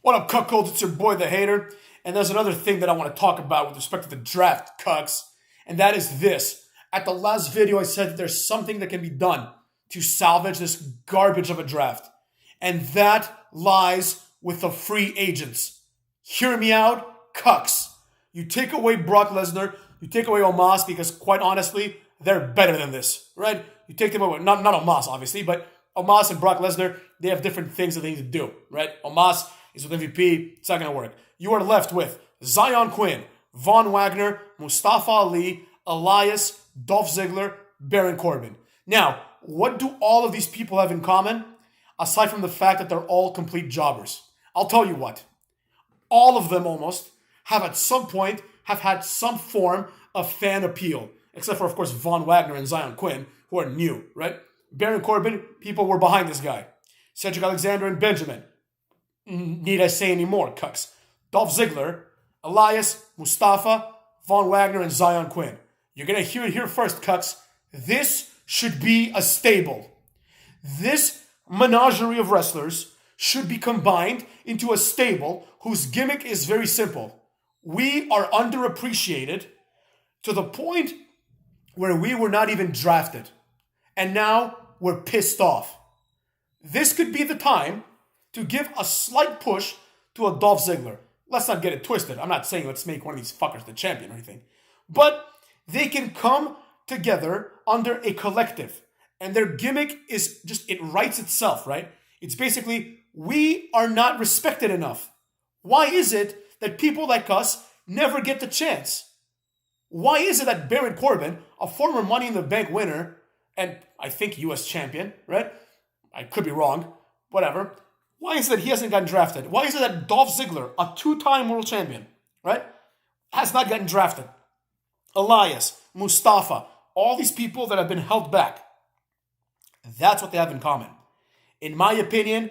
What up, cuckolds? It's your boy, the hater. And there's another thing that I want to talk about with respect to the draft, cucks. And that is this. At the last video, I said that there's something that can be done to salvage this garbage of a draft. And that lies with the free agents. Hear me out, cucks. You take away Brock Lesnar, you take away Omos, because quite honestly, they're better than this, right? You take them away, not Omos, obviously, but Omos and Brock Lesnar, they have different things that they need to do, right? Omos is with MVP, it's not going to work. You are left with Zion Quinn, Von Wagner, Mustafa Ali, Elias, Dolph Ziggler, Baron Corbin. Now, what do all of these people have in common? Aside from the fact that they're all complete jobbers. I'll tell you what. All of them almost have at some point have had some form of fan appeal. Except for, of course, Von Wagner and Zion Quinn, who are new, right? Baron Corbin, people were behind this guy. Cedric Alexander and Benjamin. Need I say any more, cucks? Dolph Ziggler, Elias, Mustafa, Von Wagner, and Zion Quinn. You're going to hear it here first, cucks. This should be a stable. This menagerie of wrestlers should be combined into a stable whose gimmick is very simple. We are underappreciated to the point where we were not even drafted. And now we're pissed off. This could be the time to give a slight push to a Dolph Ziggler. Let's not get it twisted. I'm not saying let's make one of these fuckers the champion or anything. But they can come together under a collective. And their gimmick is just, it writes itself, right? It's basically, we are not respected enough. Why is it that people like us never get the chance? Why is it that Baron Corbin, a former Money in the Bank winner, and I think US champion, right? I could be wrong, whatever. Why is it that he hasn't gotten drafted? Why is it that Dolph Ziggler, a two-time world champion, right, has not gotten drafted? Elias, Mustafa, all these people that have been held back. That's what they have in common. In my opinion,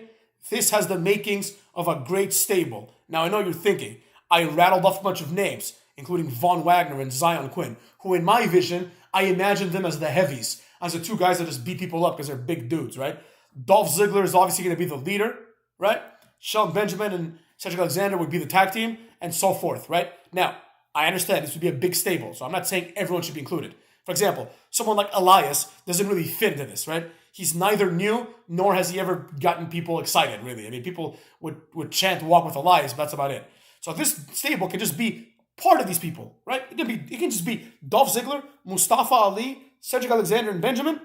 this has the makings of a great stable. Now, I know you're thinking, I rattled off a bunch of names, including Von Wagner and Zion Quinn, who in my vision, I imagine them as the heavies, as the two guys that just beat people up because they're big dudes, right? Dolph Ziggler is obviously going to be the leader, right? Shelton Benjamin and Cedric Alexander would be the tag team, and so forth, right? Now, I understand this would be a big stable, so I'm not saying everyone should be included. For example, someone like Elias doesn't really fit into this, right? He's neither new, nor has he ever gotten people excited, really. I mean, people would chant Walk with Elias, but that's about it. So this stable can just be part of these people, right? It can just be Dolph Ziggler, Mustafa Ali, Cedric Alexander and Benjamin,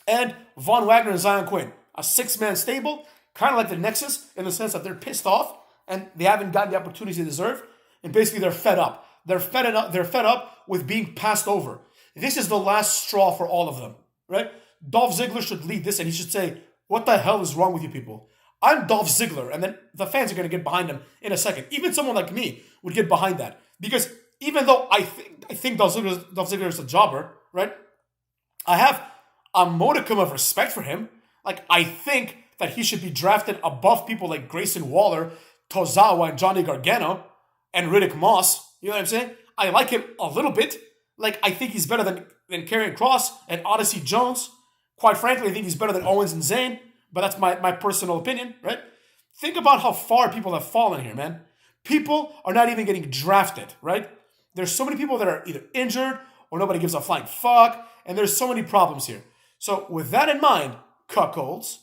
and Von Wagner and Zion Quinn. A six-man stable, kind of like the Nexus, in the sense that they're pissed off and they haven't gotten the opportunity they deserve, and basically they're fed up. They're fed up with being passed over. This is the last straw for all of them, right? Dolph Ziggler should lead this and he should say, what the hell is wrong with you people? I'm Dolph Ziggler, and then the fans are going to get behind him in a second. Even someone like me would get behind that. Because even though I think Dolph Ziggler is a jobber, right? I have a modicum of respect for him. Like, I think that he should be drafted above people like Grayson Waller, Tozawa, and Johnny Gargano, and Riddick Moss. You know what I'm saying? I like him a little bit. Like, I think he's better than Karrion Kross and Odyssey Jones. Quite frankly, I think he's better than Owens and Zayn. But that's my personal opinion, right? Think about how far people have fallen here, man. People are not even getting drafted, right? There's so many people that are either injured or nobody gives a flying fuck, and there's so many problems here. So with that in mind, cuckolds,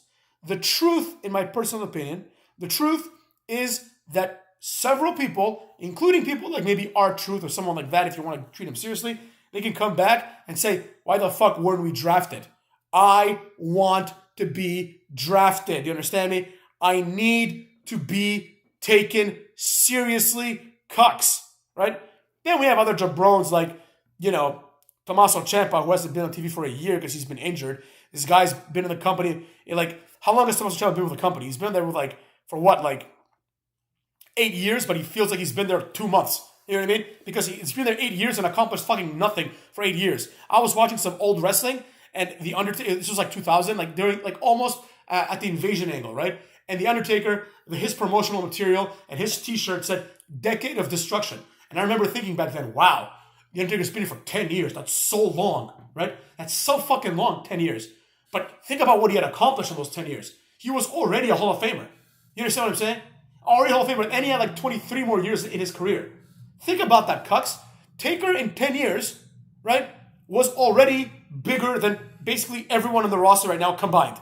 the truth, in my personal opinion, the truth is that several people, including people like maybe R-Truth or someone like that, if you want to treat them seriously, they can come back and say, why the fuck weren't we drafted? I want to be drafted. You understand me? I need to be taken seriously, cucks, right? Then we have other jabrones like, Tommaso Ciampa, who hasn't been on TV for a year because he's been injured. This guy's been in the company, how long has Tommaso Ciampa been with the company? He's been there with for what, 8 years, but he feels like he's been there 2 months. You know what I mean? Because he's been there 8 years and accomplished fucking nothing for 8 years. I was watching some old wrestling, and The Undertaker, this was 2000, during, almost at the Invasion angle, right? And The Undertaker, his promotional material and his t-shirt said, Decade of Destruction. And I remember thinking back then, wow, The Undertaker's been here for 10 years. That's so long, right? That's so fucking long, 10 years. But think about what he had accomplished in those 10 years. He was already a Hall of Famer. You understand what I'm saying? Already Hall of Famer, and he had like 23 more years in his career. Think about that, cucks. Taker in 10 years, right, was already bigger than basically everyone on the roster right now combined.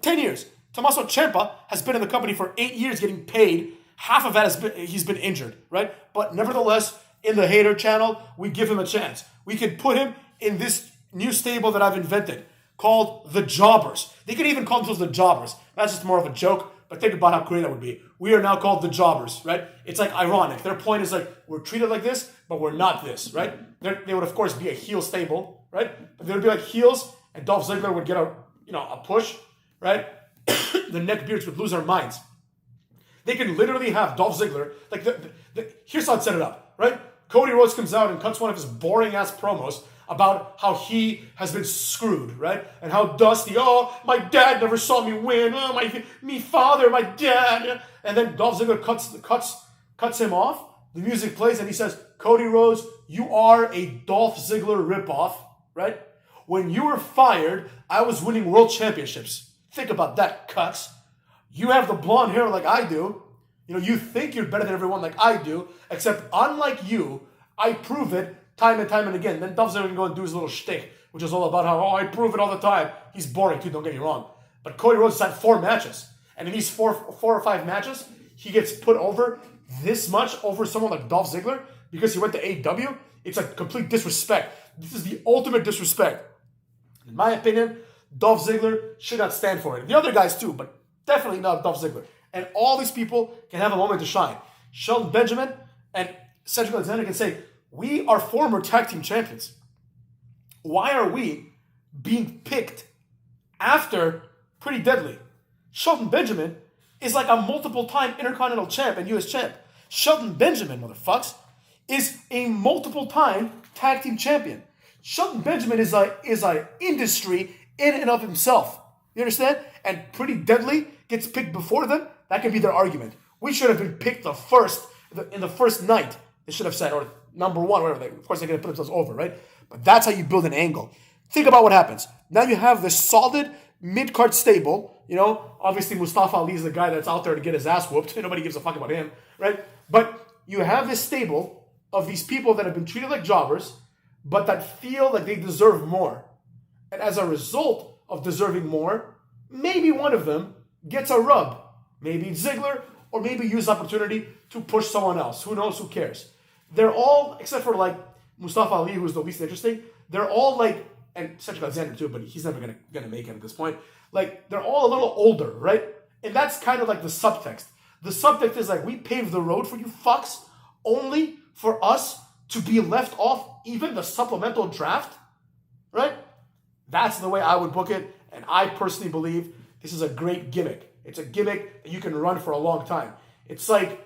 10 years. Tommaso Ciampa has been in the company for 8 years getting paid. Half of that he's been injured, right? But nevertheless, in the hater channel, we give him a chance. We could put him in this new stable that I've invented called the Jobbers. They could even call themselves the Jobbers. That's just more of a joke, but think about how great that would be. We are now called the Jobbers, right? It's like ironic. Their point is like, we're treated like this, but we're not this, right? They would, of course, be a heel stable, right? But they would be like heels, and Dolph Ziggler would get a push, right? The neckbeards would lose their minds. They can literally have Dolph Ziggler, like, here's how I'd set it up, right? Cody Rhodes comes out and cuts one of his boring-ass promos about how he has been screwed, right? And how Dusty, my dad never saw me win. My father, my dad. And then Dolph Ziggler cuts him off. The music plays and he says, Cody Rhodes, you are a Dolph Ziggler ripoff, right? When you were fired, I was winning world championships. Think about that, cucks. You have the blonde hair like I do. You think you're better than everyone like I do, except unlike you, I prove it time and time and again. Then Dolph Ziggler can go and do his little shtick, which is all about how, I prove it all the time. He's boring too, don't get me wrong. But Cody Rhodes has had 4 matches. And in these four or five matches, he gets put over this much over someone like Dolph Ziggler because he went to AEW. It's like complete disrespect. This is the ultimate disrespect. In my opinion, Dolph Ziggler should not stand for it. The other guys too, but definitely not Dolph Ziggler. And all these people can have a moment to shine. Shelton Benjamin and Cedric Alexander can say, we are former tag team champions. Why are we being picked after Pretty Deadly? Shelton Benjamin is like a multiple-time Intercontinental champ and U.S. champ. Shelton Benjamin, motherfucks, is a multiple-time tag team champion. Shelton Benjamin is a industry in and of himself. You understand? And Pretty Deadly gets picked before them. That can be their argument. We should have been picked in the first night. They should have said, or number one, whatever. Of course, they're going to put themselves over, right? But that's how you build an angle. Think about what happens. Now you have this solid mid-card stable. Obviously Mustafa Ali is the guy that's out there to get his ass whooped. Nobody gives a fuck about him, right? But you have this stable of these people that have been treated like jobbers, but that feel like they deserve more. And as a result of deserving more, maybe one of them gets a rub. Maybe Ziggler, or maybe use the opportunity to push someone else. Who knows? Who cares? They're all, except for like Mustafa Ali, who's the least interesting, they're all like, and Cedric Alexander too, but he's never gonna make it at this point. Like, they're all a little older, right? And that's kind of like the subtext. The subtext is like, we paved the road for you fucks only for us to be left off even the supplemental draft, right? That's the way I would book it, and I personally believe this is a great gimmick. It's a gimmick that you can run for a long time. It's like,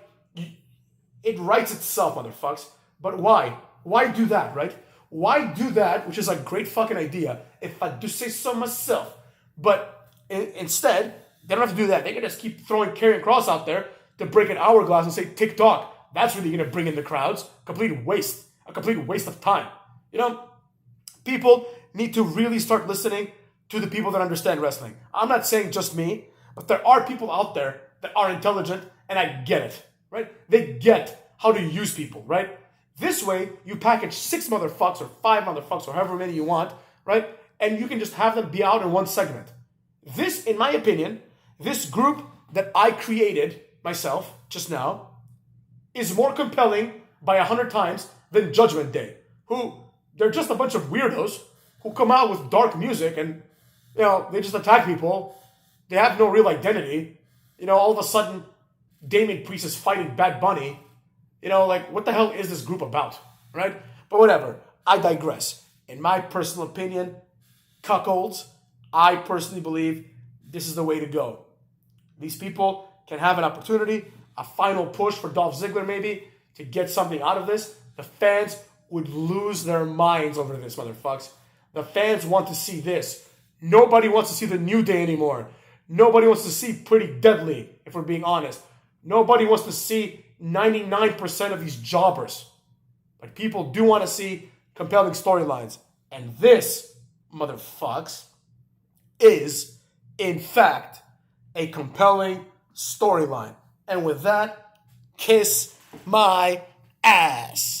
it writes itself, motherfucks. But why? Why do that, right? Why do that, which is a great fucking idea, if I do say so myself. But instead, they don't have to do that. They can just keep throwing Karrion Kross out there to break an hourglass and say TikTok. That's really going to bring in the crowds. A complete waste of time. People need to really start listening to the people that understand wrestling. I'm not saying just me, but there are people out there that are intelligent, and I get it, right? They get how to use people, right? This way, you package 6 motherfucks or 5 motherfucks or however many you want, right? And you can just have them be out in one segment. This, in my opinion, this group that I created myself just now is more compelling by 100 times than Judgment Day, who they're just a bunch of weirdos who come out with dark music and, they just attack people. They have no real identity. All of a sudden, Damian Priest is fighting Bad Bunny. What the hell is this group about, right? But whatever. I digress. In my personal opinion, cuckolds, I personally believe this is the way to go. These people can have an opportunity, a final push for Dolph Ziggler maybe, to get something out of this. The fans would lose their minds over this, motherfucks. The fans want to see this. Nobody wants to see the New Day anymore. Nobody wants to see Pretty Deadly, if we're being honest. Nobody wants to see 99% of these jobbers. But people do want to see compelling storylines. And this, motherfucks, is, in fact, a compelling storyline. And with that, kiss my ass.